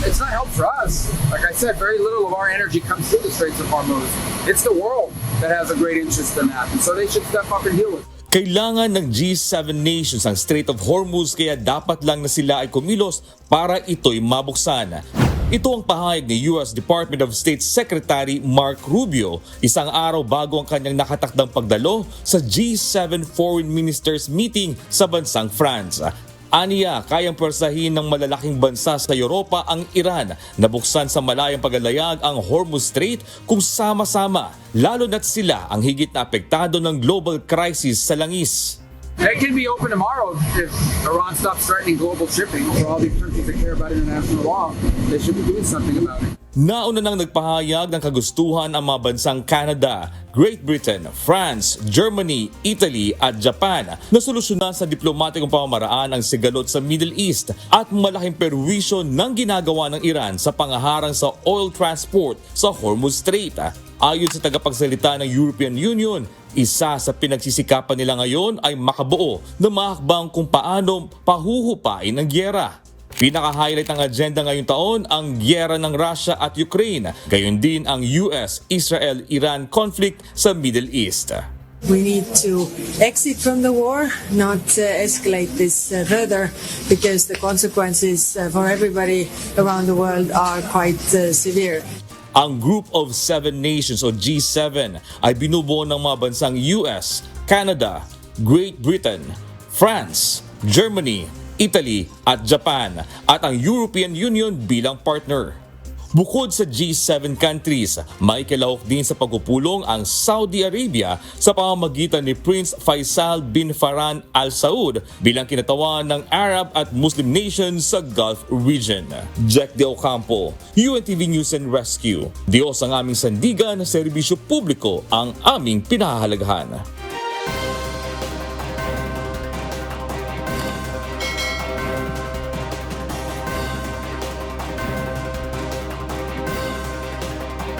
it's not help for us. Like I said, very little of our energy comes through the Straits of Hormuz. It's the world that has a great interest in that, and so they should step up and deal with it. Kailangan ng G7 nations ang Strait of Hormuz kaya dapat lang na sila ay kumilos para ito'y mabuksan. Ito ang pahayag ni US Department of State Secretary Mark Rubio isang araw bago ang kanyang nakatakdang pagdalo sa G7 Foreign Ministers meeting sa bansang France. Aniya, kayang persahin ng malalaking bansa sa Europa ang Iran na buksan sa malayang paglalayag ang Hormuz Strait kung sama-sama, lalo na't sila ang higit na apektado ng global crisis sa langis. It can be open tomorrow if Iran stops threatening global shipping. For all these countries that care about international law, they should be doing something about it. Nauna nang nagpahayag ng kagustuhan ang mga bansang Canada, Great Britain, France, Germany, Italy at Japan na solusyonan sa diplomatikong pamamaraan ang sigalot sa Middle East at malaking perwisyo ng ginagawa ng Iran sa pangaharang sa oil transport sa Hormuz Strait. Ayon sa tagapagsalita ng European Union, isa sa pinagsisikapan nila ngayon ay makabuo na mahakbang kung paano pahuhupain ang gyera. Pinaka-highlight ng agenda ngayong taon ang gyera ng Russia at Ukraine, gayon din ang US-Israel-Iran conflict sa Middle East. We need to exit from the war, not escalate this further, because the consequences for everybody around the world are quite severe. Ang Group of Seven Nations o G7 ay binubuo ng mga bansang US, Canada, Great Britain, France, Germany, Italy at Japan at ang European Union bilang partner. Bukod sa G7 countries, may kilahok din sa pagpupulong ang Saudi Arabia sa pamamagitan ni Prince Faisal bin Farhan Al Saud bilang kinatawan ng Arab at Muslim nations sa Gulf region. Jack De Ocampo, UNTV News and Rescue. Diyos ang aming sandigan, serbisyo publiko ang aming pinahahalagahan.